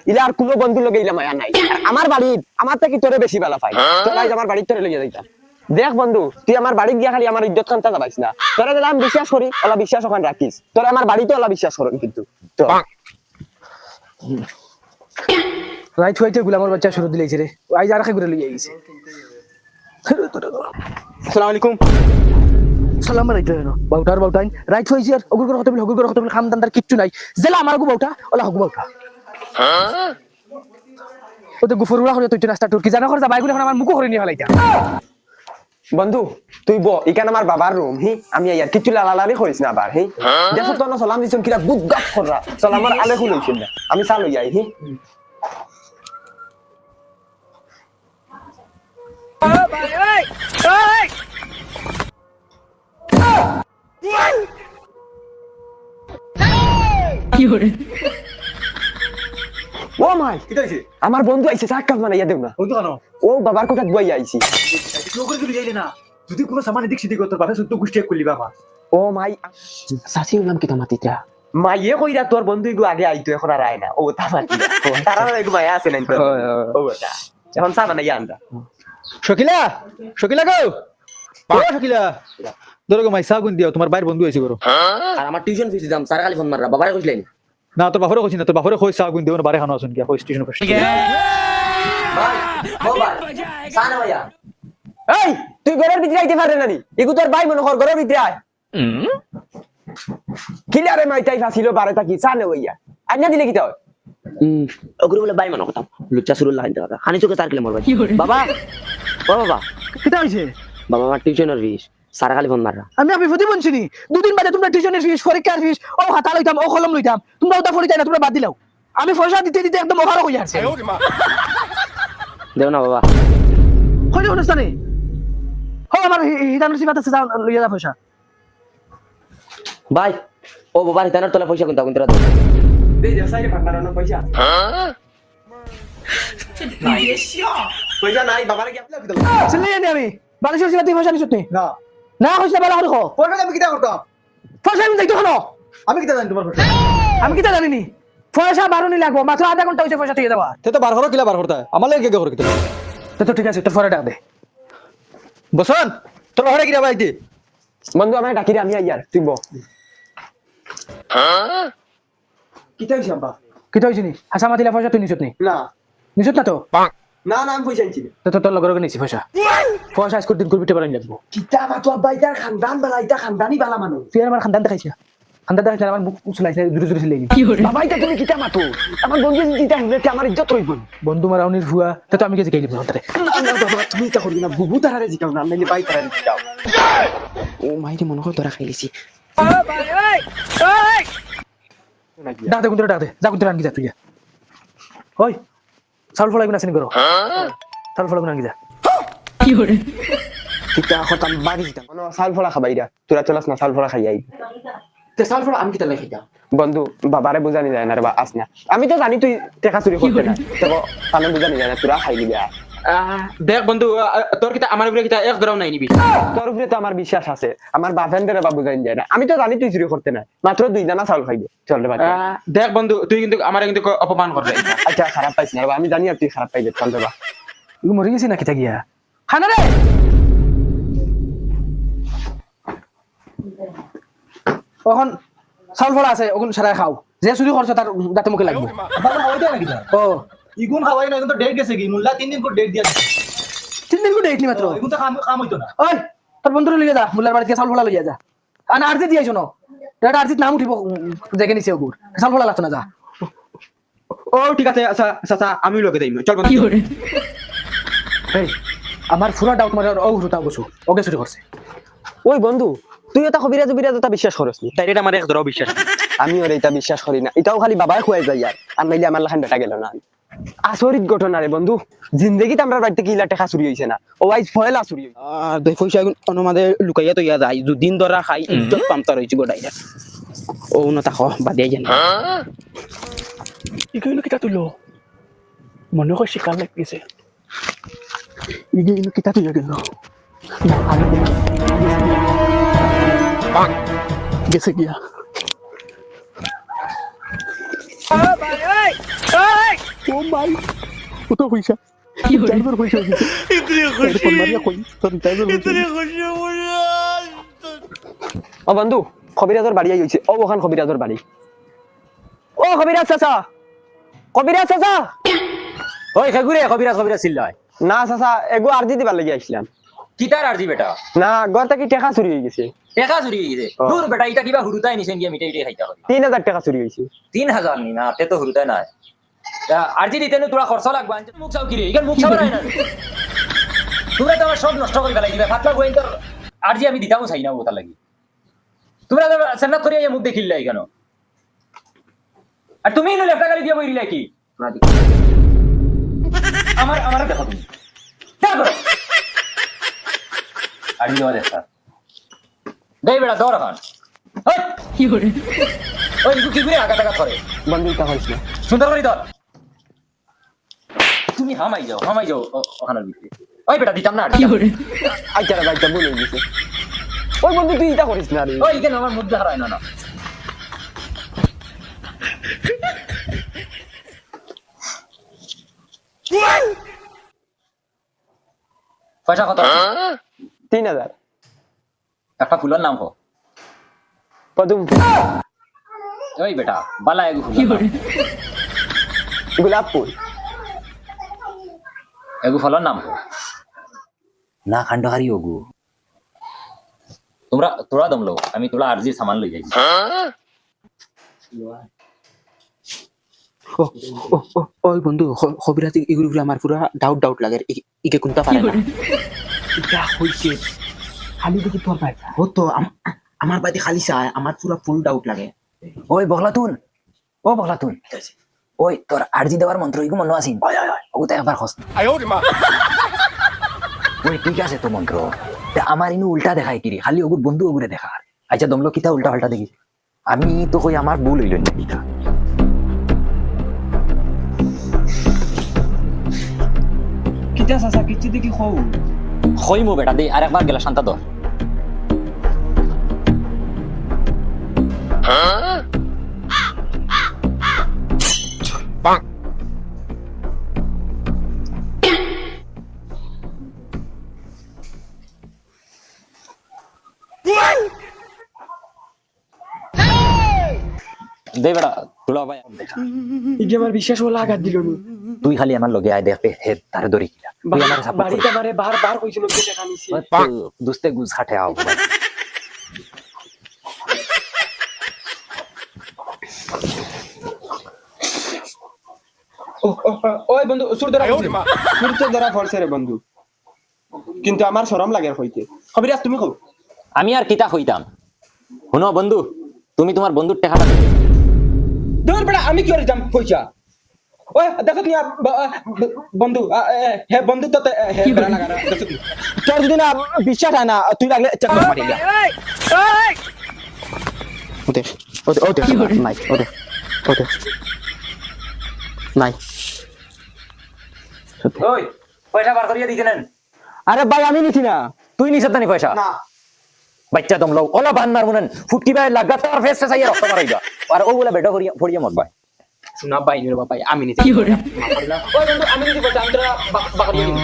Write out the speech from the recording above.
ইলা আর কোনো বন্ধু লগে ইলা মায়া নাই আমার বাড়ি আমার থেকে তোরে বেশি বেলা পাই তো গাইজ আমার বাড়ি তোরে লইয়া যাইতাম দেখ বন্ধু তুই আমার বাড়ি গিয়া খালি আমার ইজ্জত খানটা যাবাইস না তোরা দিলাম বিশ্বাস করি ওলা বিশ্বাস ওখানে রাখিস তোরা আমার বাড়িতে ওলা বিশ্বাস করুন কিন্তু তো রাইট হইতে গুলামের বাচ্চা শুরু দিলেছে রে আই যা রাখে ঘুরে লইয়া গেছে আসসালামু আলাইকুম সালাম আলাইকুম বাউটার বাউটাই রাইট হইছে আর ওগুর কথা বলি ওগুর কথা বলি খামদানদার কিচ্ছু নাই জেলা আমার গো বাউটা ওলা হগু বাউটা ও তো গুফরুলা করে তুই নাস্তা টুরকি জানা করে যা বাইগুলো এখন আমার মুখ করে নিয়ে হলাইতা বন্ধু তুই ব এখানে আমার বাবার রুম হি আমি ইয়ার কিছু লালালারি করিস না আবার হি দেখো তো না সালাম দিছন কিরা বুদ্দাপ কররা সালামার আলে খুলইছেন না আমি চালু যাই হি ও মাই কি হইছে আমার বন্ধু আইছে চাক্কাস মানে ইয়া দেব না বন্ধু কেন ও বাবার কোঠাত বই আইছি কেউ করে তুই যাইলে না যদি কোনো সামান এদিক সেদিক তোর বাপে সত্য গোষ্ঠী খুললি বাবা ও মাই সাসি নাম কি তামাতিটা মাইয়ে কইরা তোর বন্ধু ইগু আগে আইতো এখন আর আয় না ও তামাতি তারা ইগু মায়া আছে না ও ওটা এখন সাবা না ইয়ান্ডা শকিলা শকিলা গো ও শকিলা ধরো গো মাই সাগুন দিও তোমার বাইর বন্ধু আইছে করো আর আমার টিউশন ফিস দিতাম স্যার খালি ফোন মাররা বাবারে কইলেন না তোর বাপরে কইছি না তোর বাপরে কই সাগুন দিও না বারে খানো আসুন কি কই স্টেশন ফার্স্ট ভাই ও ভাই সানা ভাইয়া এই তুই ঘরের ভিতরে আইতে পারে নানি ইগু তোর ভাই মনে কর ঘরের ভিতরে আয় কিলারে মাইতাই ফাসিল বারে তাকি সানে ভাইয়া আন্না দিলে কি তাও ওগুলো বলে ভাই মনে করতাম লুচ্চা সুরুল লাইনতে কথা খানি চোখে তার কিলে মরবা বাবা ও বাবা কিটা হইছে বাবা আমার টিউশনের ফিস সারা খালি ফোন মাররা আমি বিপদে বলছিনি দুদিন বাদে তোমরা টিউশনের ফিস পরীক্ষার ফিস ও খাতা লইতাম ও কলম লইতাম তোমরা ওটা পড়িতাই না তোমরা বাদ দিলাও আমি পয়সা দিতে দিতে একদম ওভার হয়ে যাচ্ছে দেও না বাবা কই রে অনুষ্ঠানে হ আমার হিদান সিবাত আছে লইয়া যা পয়সা ভাই ও বাবার হিতানোর তোলা পয়সা কোনটা কোনটা দে দে সাইরে পান্ডারানো পয়সা পয়সা নাই বাবারে কি আপনি শুনলি নি আমি বালেশ্বর সিবাত পয়সা নিছত নি না না কইছ না বালা করে কো পয়সা আমি কিটা করতাম পয়সা আমি যাইতো কেন আমি কিটা জানি তোমার পয়সা আমি কিটা জানি নি পয়সা বারোনি লাগবো মাত্র আধা ঘন্টা হইছে পয়সা দিয়ে দেওয়া তে তো বার করো কিলা বার করতা আমার লাগে কে করে কিটা তো ঠিক আছে তোর পরে ডাক দে বসন তোর হরে কিরা বাইতে বন্ধু আমায় ডাকি রে আমি আইয়ার তুই ব কিটা হইছে আব্বা কিটা হইছে নি হাসা মাতিলা পয়সা তুই নিছত নি না নিছত না তো না না আমি পয়সা আনছি তো তোর লগর নিছি পয়সা পয়সা স্কুল দিন করবিতে পারেন লাগবো কিটা মা তো আব্বা ইটার খানদান বালা ইটা খানদানি বালা মানুষ তুই আমার খানদান দেখাইছিস খানদান দেখাইছিস আমার মুখ উছলাইছে জুরে জুরে ছিলাই বাবা এটা তুমি কিটা মাতো আমার বন্ধু দিটা হলে আমার ইজ্জত রইব বন্ধু মারাউনির ভুয়া তো আমি গেছি গাইলি বলতে না বাবা তুমি এটা করবি না বুবু তারারে জিকাও না নাইলে বাই তারারে জিকাও ও মাইরে মনে হয় তোরা খাইলিছি ডাক দে কোন ডাক দে যা কোন আনকি যা তুই যা ওই চাউল ফলাই গুনা সিন করো চাউল ফলাই গুনা আনকি যা কিটা হতাম বাড়ি জিতাম কোন সাল ফলা খাবাইরা তোরা চলাস না সাল ফলা খাই আই তে সাল ফলা আমি কিটা লাই খাইতাম বন্ধু বাবারে বুঝানি যায় না রে বা আস না আমি তো জানি তুই টাকা চুরি করতে না তবে কানে বুঝানি যায় না তোরা খাইলি যা দেখ বন্ধু তোর কিতা আমার উপরে কিতা এক গ্রাম নাই নিবি তোর উপরে তো আমার বিশ্বাস আছে আমার বাপেন্দের বা বুঝানি যায় না আমি তো জানি তুই চুরি করতে না মাত্র 2 দানা চাউল খাইবে চল রে বাচ্চা দেখ বন্ধু তুই কিন্তু আমার কিন্তু অপমান করবে আচ্ছা খারাপ পাইছ না আমি জানি আর তুই খারাপ পাইবে চল রে বা ইগো মরি গেছি না কিটা গিয়া খানা রে এখন চাউল ফলা আছে ওগুন সারাই খাও যে চুরি করছ তার দাঁতে মুখে লাগবে বাবা হইতে না কিটা ও ইগুন খাওয়াই না কিন্তু ডেট গেছে কি মুল্লা 3 দিন করে ডেট দিয়া 3 দিন করে দেখনি মাত্র ইগুন তো কাম হইতো না ওই তোর বন্ধুরে লইয়া যা মুল্লার বাড়িতে চাউল ফলা লইয়া যা আনা আরজি দিয়ে শোনো এটা আরজি নাম উঠিব দেখে নিছে ওগুর চাউল ফলা লাগতো না যা ও ঠিক আছে আচ্ছা আচ্ছা আমি লগে দেই চল বন্ধু এই আমার পুরা ডাউট মারে ও হুতা বসু ওকে চুরি করছে ওই বন্ধু তুই এটা কবিরাজ বিরাজতা বিশ্বাস করস নি তাই এটা আমার এক ধরো বিশ্বাস আমি ওর এটা বিশ্বাস করি না এটাও খালি বাবাই খুয়াই যায় আর নাইলে আমার লাখান বেটা গেল না আসরিত ঘটনা রে বন্ধু জিন্দেগিতে আমরা বাড়িতে কি টাকা চুরি হইছে না ও আইজ ফয়লা চুরি হইছে আর দুই পয়সা অনুমাদে লুকাইয়া তো ইয়া যায় দুদিন ধরা খাই ইজ্জত পামতা রইছি গোটাই ও না তাকো বাদিয়া জানি ইগিনো কিটা তুলো মনে হয় শিকার লাগতেছে ইগিনো কিটা তুলো গেল গেছে গিয়া ও মাই কত পয়সা চার্জার পয়সা হয়েছে ফোন মারিয়া কই তোর চার্জার ও বন্ধু কবিরাজর বাড়ি আইছে ও ওখান কবিরাজর বাড়ি ও কবিরাজ চাচা কবিরাজ চাচা ওই খেগুরে কবিরাজ কবিরাজ চিল্লায় না চাচা এগো আরজি দিবার লাগি আইছিলাম কিতার আরজি বেটা না ঘর থেকে টাকা চুরি হয়ে গেছে টেকা চুরি হয়ে গেছে দূর বেটা এটা কিবা হুরুতাই নিছেন গিয়া মিটাই মিটাই খাইতা হবে 3000 টাকা চুরি হয়েছে 3000 নি না তে তো হুরুতাই নাই আরজি দিতে তোরা খরচ লাগবে মুখ চাও কি রে ইগান মুখ চাও নাই না তোমরা তো আমার সব নষ্ট করে ফেলাই দিবে ফাতলা গোয়েন তোর আরজি আমি দিতামও চাই না ওটা লাগি তোমরা তো সন্ন্যাত করিয়া মুখ দেখিল লাই কেন আর তুমি ইনো লেফটা গালি দিয়া বইরিলা কি তোরা দেখো আমার দেখো তুমি দেখো আরজি দেওয়া দেখা দেই বেড়া দৌড় এখন কি করে ওই কি করে আগা টাকা করে বন্ধু এটা হইছে সুন্দর করে ধর তুমি হামাই যাও ওখানে দিতে ওই বেটা দিতাম না কি করে আচ্ছা রে ভাইটা বলে গেছে ওই বন্ধু তুই এটা করিস না রে ওই কেন আমার মধ্যে হারায় না না পয়সা কত 3000 একটা ফুলের নাম কো পদুম ওই বেটা বালা এগু ফুল গোলাপ ফুল এগু ফলের নাম কো না খান্ডহারি ওগু তোরা দম লো আমি তোরা আরজি সামান লই যাই ওই বন্ধু কবিরাজ এগুলো আমার পুরা ডাউট লাগে ইকে কোনটা পারে না এটা হইছে খালি দেখি তোর ভাই ও তো আমার বাড়িতে খালি চায় আমার পুরা ফুল ডাউট লাগে ওই বগলাতুন ওই তোর আরজি দেওয়ার মন্ত্র ইগু মনে আছিস ওটা একবার হস ওই ঠিক আছে তো মন্ত্র তা আমার ইনু উল্টা দেখায় কিরে খালি ওগুর বন্ধু ওগুরে দেখার আচ্ছা দমলো কিতা উল্টা পাল্টা দেখি আমি তো কই আমার ভুল হইল না কিতা কিটা চাচা কিচ্ছু দেখি খৌ হইমু বেটা দে আর একবার গেলা শান্তা ধর দে বেটা তুলা ভাই দেখা ইগে আমার বিশ্বাস হলো আঘাত দিল নি তুই খালি আমার লগে আয় দেখবে হে তারে ধরি কিনা তুই আমার সাপোর্ট বাড়িতে আমারে বার কইছিল যে টাকা নিছি দুস্তে গুজ খাটে আও ওই বন্ধু সুর ধরা ফলছে রে বন্ধু কিন্তু আমার শরম লাগে হইতে কবিরাজ তুমি কও আমি আর কিতা হইতাম শুনো বন্ধু তুমি তোমার বন্ধুর টাকাটা দিবে দূর বেটা আমি কি করিতাম পয়সা ওই দেখো তুমি বন্ধু হে বন্ধু তো হে বেড়া লাগা দেখো তুমি তোর যদি না বিশ্বাস হয় না তুই লাগলে চেক মারি গা ওতে নাই ওতে নাই ওই পয়সা বার করিয়া দিতে নেন আরে ভাই আমি নিছি না তুই নিছত না পয়সা না বাচ্চা দম লও ওলা বান মার মুনেন ফুটকি বাই লাগাতার ফেস ফেস আইয়া রক্ত মারাইবা আর ও বলে বেটা করিয়া ফড়িয়া মরবা শোনা ভাই রে বাবা আমি নিছি ওই বন্ধু আমি নিছি পয়সা আমি তোরা বাকরিয়া দিবি